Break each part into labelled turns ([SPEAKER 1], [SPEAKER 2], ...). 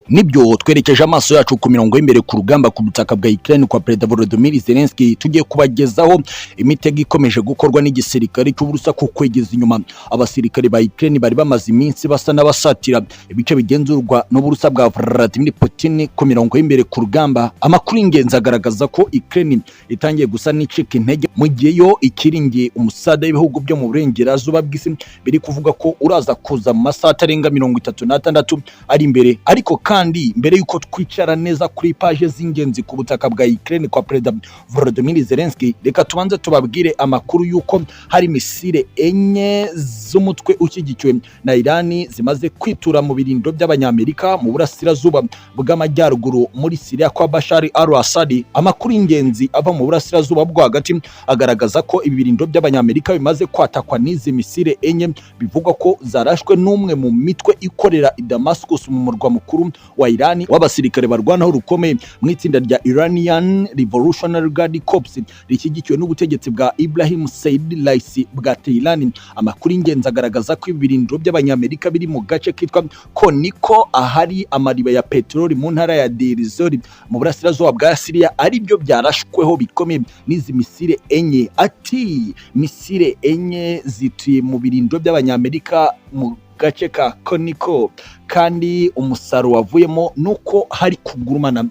[SPEAKER 1] Nibyo twerekeje amaso yacu ku mirongo y'imbere ku rugamba ku butaka bwa Ukraine kwa Perezida Volodymyr Zelensky, tugiye kubagezaho imitego ikomeje gukorwa n'igisirikare cy'Uburusiya ku kwegeza inyuma abasirikare ba Ukraine bari bamaze iminsi basa n'abasatira ibice bigenzurwa n'Uburusiya bwa Vladimir Putin ku mirongo y'imbere ku rugamba. Amakuru y'ingenzi agaragaza ko Ukraine itangiye gusa n'icika intege mu gihe yo ikiringiye umusada w'ibihugu byo mu burengerazuba bw'isi biri kuvuga ko uraza kuza mu masaha atarenga 36 ari imbere. Ariko kandi mbere yuko twicara neza kuri page z'ingenzi ku butaka bwa Ukraine kwa Perezida Volodymyr Zelensky, reka tubanze tubabwire amakuru yuko hari misile enye z'umutwe ushyigikiwe na Irani zimaze kwitura mu birindo by'abanyamerika mu burasirazuba bw'amajyaruguru muri Syria kwa Bashar al-Assad. Amakuru y'ingenzi ava mu burasirazuba bwo hagati agaragaza ko ibi birindo by'abanyamerika bimaze kwatakwa n'izi misile enye, bivugwa ko zarashwe n'umwe mu mitwe ikorera i Damascus mu murwa mukuru wa Irani w'abasirikare barwanaho rukomeye mu itsinda rya Iranian Revolutionary Guard Corps rishyigikiwe n'ubutegetsi bwa Ibrahim Said Raisi bwa Tehran. Amakuru y'ingenzi agaragaza ko ibirindiro by'abanyamerika biri mu gace kitwa Koniko ahari amariba ya peteroli mu ntara ya Deir ez-Zor mu burasirazuba bwa Syria ari byo byarashweho bikomeye n'izi misile enye. Ati misile enye zituye mu birindiro by'abanyamerika mu gace ka Koniko, kandi umusaruro wavuyemo nuko hari kugurumana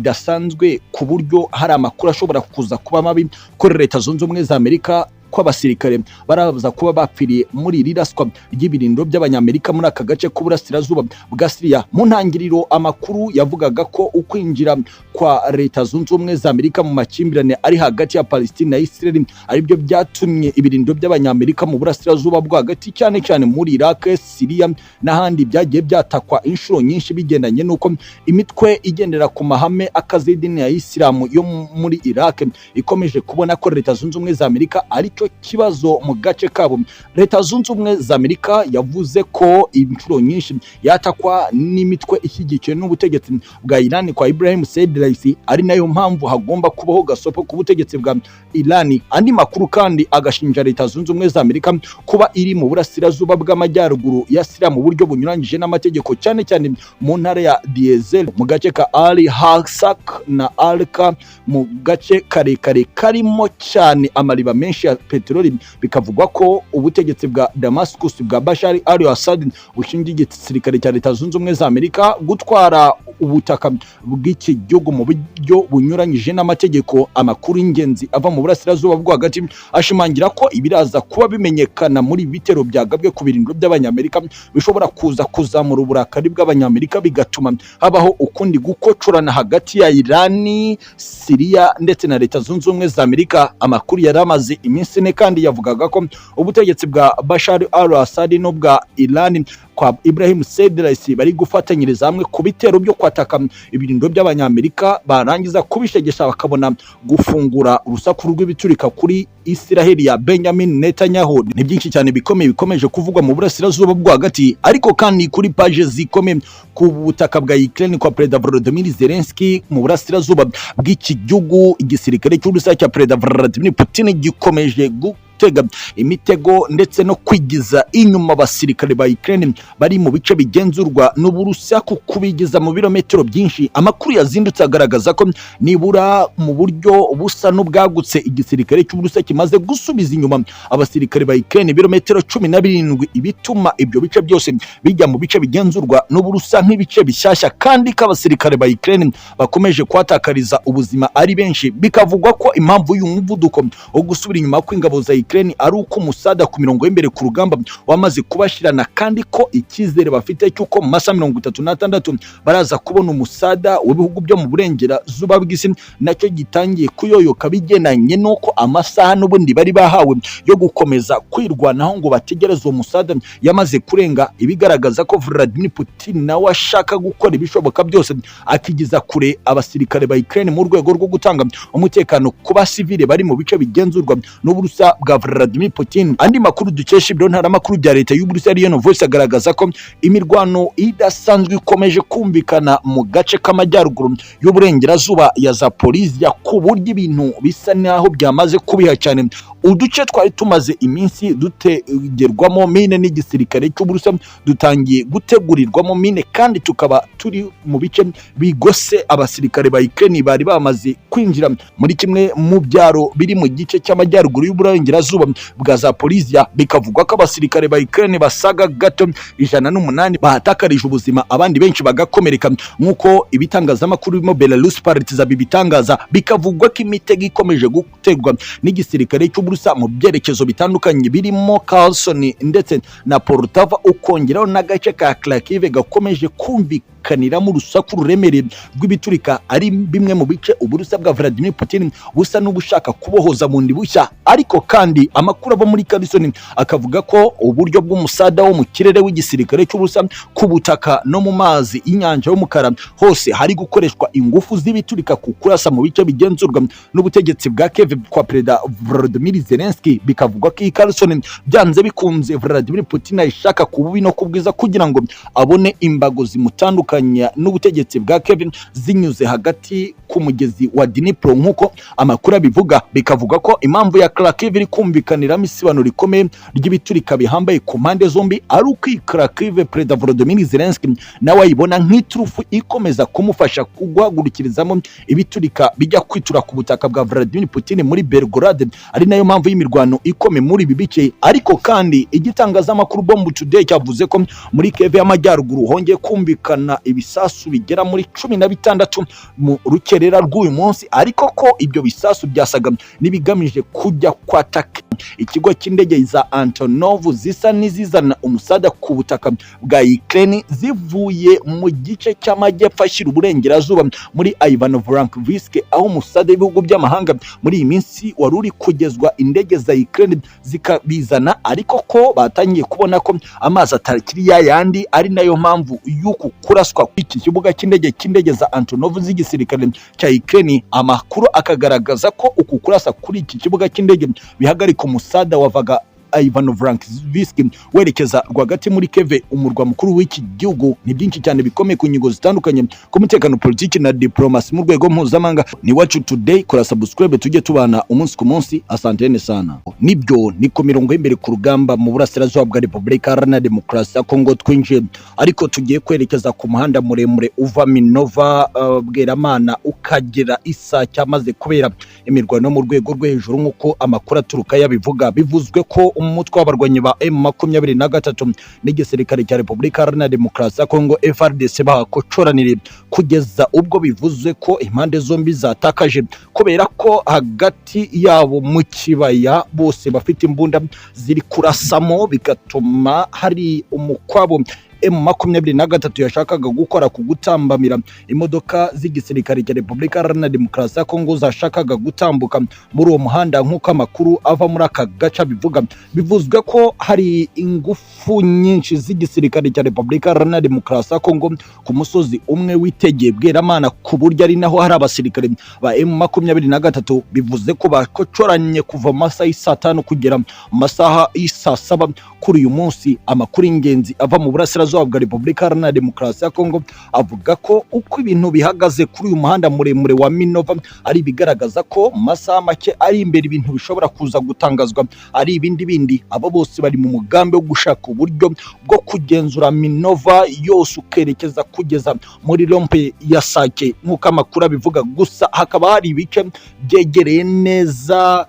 [SPEAKER 1] bidasanzwe ku buryo hari amakuru ashobora kuza kuba mabi kuri Leta Zunze Ubumwe za Amerika ko abasirikare baraza kuba bapfiriye muri riraswa ry'ibirindo by'abanyamerika muri aka gace k'uburasirazuba bwa Syria. Mu ntangiriro amakuru yavugaga ko ukwinjira kwa Leta Zunze Ubumwe za Amerika mu makimbirane ari hagati ya Palestine na Israel ari byo byatumye ibirindo by'abanyamerika mu burasirazuba bwo hagati cyane cyane muri Iraq, Syria n'ahandi byagiye byatakwa inshuro nyinshi bigendanye nuko imitwe igendera ku mahame akaze y'idini ya Islam yo muri Iraq ikomeje kubona ko Leta Zunze Ubumwe za Amerika ari kibazo mu gace kabo. Leta Zunze Ubumwe za Amerika yavuze ko inshuro nyinshi yatakwa n'imitwe ishyigikiwe n'ubutegetsi bwa Iran kwa Ibrahim Said Raisi, ari nayo mpamvu hagomba kubaho gasopo ku butegetsi bwa Iran. Andi makuru kandi agashinja Leta Zunze Ubumwe za Amerika kuba iri mu burasirazuba bw'amajyaruguru ya Syria mu buryo bunyuranyije n'amategeko, cyane cyane mu ntara ya Diesel mu gace ka Al-Hasak na Alka mu gace karekare karimo cyane amariba menshi ya peteroli. Bikavugwa ko ubutegetsi bwa Damascus bwa Bashar al-Assad bushingiye igisirikare cya Leta Zunze Ubumwe za Amerika gutwara ubutaka bw'iki gihugu mu buryo bunyuranyije n'amategeko. Amakuru y'ingenzi ava mu burasirazuba bwo hagati ashimangira ko ibiraza kuba bimenyekana muri bitero byagabwe ku birindiro by'abanyamerika bishobora kuzamura uburakari bw'abanyamerika bigatuma habaho ukundi gukocorana hagati ya Irani, Syria ndetse na Leta Zunze Ubumwe za Amerika. Amakuru yaramaze iminsi ne kandi yavugaga ko ubutegetsi bwa Bashar al-Assad n'ubwa Iran kwa Ibrahim Said Raisi bari gufatanyiriza hamwe ku bitero byo kwataka ibirindo by'abanyamerika, barangiza kubishegesha bakabona gufungura urusaku rw'ibiturika kuri Israel ya Benjamin Netanyahu. Ni byinshi cyane bikomeje kuvugwa mu burasirazuba bwo hagati, ariko kandi kuri page zikomeye ku butaka bwa Ukraine kwa Perezida Volodymyr Zelensky mu burasirazuba bw'iki gihugu, igisirikare cy'Uburusiya cya Perezida Vladimir Putin gikomeje gutega imitego ndetse no kwigiza inyuma abasirikare ba Ukraine bari mu bice bigenzurwa n'Uburusiya kubigiza mu birometero byinshi. Amakuru yazindutse agaragaza ko nibura mu buryo busa n'ubwagutse igisirikare cy'Uburusiya kimaze gusubiza inyuma abasirikare ba Ukraine birometero 17, ibituma ibyo bice byose bijya mu bice bigenzurwa n'Uburusiya nk'ibice bishyashya, kandi k'abasirikare ba Ukraine bakomeje kwatakariza ubuzima ari benshi. Bikavugwa ko impamvu y'umuvuduko wo gusubira inyuma kw'ingabo za Ukraine ari uko umusada ku mirongo y'imbere ku rugamba wamaze kubashirana, kandi ko icyizere bafite cy'uko mu masaha 36 baraza kubona umusada w'ibihugu byo mu burengerazuba bw'isi nacyo gitangiye kuyoyoka bigenanye nuko amasaha n'ubundi bari bahawe yo gukomeza kwirwanaho ngo bategereze uwo musada yamaze kurenga. Ibigaragaza ko Vladimir Putin nawe ashaka gukora ibishoboka byose akigiza kure abasirikare ba Ukraine mu rwego rwo gutanga umutekano ku basivile bari mu bice bigenzurwa n'Uburusiya bwa Vladimir Putin. Andi makuru dukesha ibiro ntaramakuru bya leta y'Uburusiya Riano Voice agaragaza ko imirwano idasanzwe ikomeje kumvikana mu gace k'amajyaruguru y'uburengerazuba ya Zaporizhia ku buryo ibintu bisa naho byamaze kubiha cyane uduce twari tumaze iminsi dutegerwamo mine n'igisirikare cy'Uburusiya dutangiye gutegurirwamo mine, kandi tukaba turi mu bice bigose abasirikare ba Ukraine bari bamaze kwinjira muri kimwe mu byaro biri mu gice cy'amajyaruguru y'uburengerazuba bwa Zaporizhia. Bikavugwa ko abasirikare ba Ukraine basaga gato 108 bahatakarije ubuzima, abandi benshi bagakomereka, nk'uko ibitangazamakuru birimo Belarus Partizan bibitangaza. Bikavugwa ko imitego ikomeje guterwa n'igisirikare cy'Uburusiya mu byerekezo bitandukanye birimo Kherson ndetse na Poltava, ukongeraho n'agace ka Kharkiv gakomeje kumvikaniramo urusaku ruremereye rw'ibiturika, ari bimwe mu bice Uburusiya bwa Vladimir Putin busa n'ubushaka kubohoza mu ndi bushya. Ariko kandi amakuru ava muri Kherson akavuga ko uburyo bw'umusada wo mu kirere w'igisirikare cy'Uburusiya ku butaka no mu mazi y'inyanja y'umukara hose hari gukoreshwa ingufu z'ibiturika ku kurasa mu bice bigenzurwa n'ubutegetsi bwa Kiev kwa Perezida Volodymyr Zelensky. Bikavugwa ko Kherson byanze bikunze Vladimir Putin ayishaka kububi no kubwiza kugira ngo abone imbago zimutandukanya n'ubutegetsi bwa Kiev zinyuze hagati ku mugezi wa Dnipro, nk'uko amakuru abivuga. Bikavuga ko impamvu ya Kharkiv iri kumvikaniramo isibano rikomeye ry'ibiturika bihambaye ku mpande zombi ari uko Kharkiv Perezida Volodymyr Zelensky nawe ayibona nk'iturufu ikomeza kumufasha guhagurukirizamo ibiturika bijya kwitura ku butaka bwa Vladimir Putin muri Belgorod, ari nayo mpamvu y'imirwano ikome muri ibi bice. Ariko kandi igitangazamakuru Bomb Today cyavuze ko muri Kiev y'amajyaruguru hongeye kumvikana ibisasu bigera muri 16 mu rukerera rw'uyu munsi, ariko ko ibyo bisasu byasaga nibigamije kujya kwataka ikigo cy'indege za Antonov zisa n'izizana umusada ku butaka bwa Ukraine zivuye mu gice cy'amajyepfo ashyira uburengerazuba muri Ivano-Frankivsk, aho umusada w'ibihugu by'amahanga muri iyi minsi wari uri kugezwa indege za Ukraine zikabizana, ariko ko batangiye kubona ko amazi atakiri yayandi, ari nayo mpamvu y'uku kuraswa kw'iki kibuga cy'indege za Antonov z'igisirikare cya Ukraine. Amakuru akagaragaza ko uku kurasa kuri iki kibuga cy'indege bihagarika umusada wavaga Ivano-Frankivsk werekeza rwagati muri Kiev, umurwa mukuru w'iki gihugu. Ni byinshi cyane bikomeye ku ngingo zitandukanye ku mutekano, politiki na diplomasi mu rwego mpuzamahanga. Ni Iwacu Today, kora subscribe tujye tubana umunsi ku munsi. Asantene sana. Nibyo ni ku mirongo y'imbere ku rugamba mu burasirazuba bwa repubulikademocarasiyacongo Kongo twinjiye, ariko tugiye kwerekeza ku muhanda muremure uva Minova Bweramana ukagera Isake, amaze kubera imirwano mu rwego rwo hejuru, nk'uko amakuru aturuka yabivuga. Bivuzwe ko umutwe w'abarwanyi ba M23 n'igisirikare cya repubulikademocarasiyacongo FARDC bakocoranire kugeza ubwo bivuze ko impande zombi zatakaje, kubera ko hagati yabo mu kibaya bose bafite imbunda ziri kurasamo, bigatuma hari umukwabo M23 yashakaga gukora ku gutambamira imodoka z'igisirikare cya repubulikademocarasiyacongo zashakaga gutambuka muri uwo muhanda. Nk'uko amakuru ava muri aka gace bivuga, bivuzwe ko hari ingufu nyinshi z'igisirikare cya repubulikademocarasiyacongo ku musozi umwe witegeye Bweramana, ku buryo ari naho hari abasirikare ba M23. Bivuze ko bakocoranye kuva amasaha y'isa 5 kugera mu masaha y'isa 7 kuri uyu munsi. Amakuru y'ingenzi ava mu burasirazuba bwa repubulikademocarasiyacongo avuga ko uko ibintu bihagaze kuri uyu muhanda muremure wa Minova ari bigaragaza ko mu masaha make ari imbere ibintu bishobora kuza gutangazwa ari ibindi. Abo bose bari mu mugambi wo gushaka uburyo bwo kugenzura Minova yose ukerekeza kugeza muri rompe ya Sake, nk'uko amakuru abivuga. Gusa hakaba hari ibice byegereye neza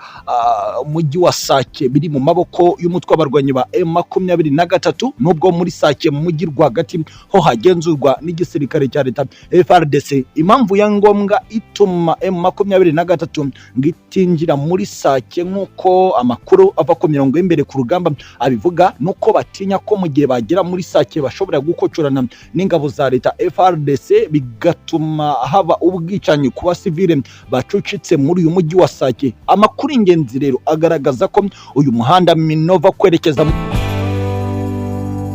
[SPEAKER 1] umujyi wa Sake biri mu maboko y'umutwe w'abarwanyi ba M23, nubwo muri Sake mu mujyi rwagati ho hagenzurwa n'igisirikare cya leta FARDC. Impamvu ya ngombwa ituma M23 ngitinjira muri Sake, nk'uko amakuru ava ku mirongo y'imbere ku rugamba abivuga, nuko batinya ko mu gihe bagera muri Sake bashobora gukocorana n'ingabo za leta FARDC, bigatuma haba ubwicanyi ku basivile bacucitse muri uyu mujyi wa Sake. Amakuru ingenzi rero agaragaza ko uyu muhanda Minova kwerekeza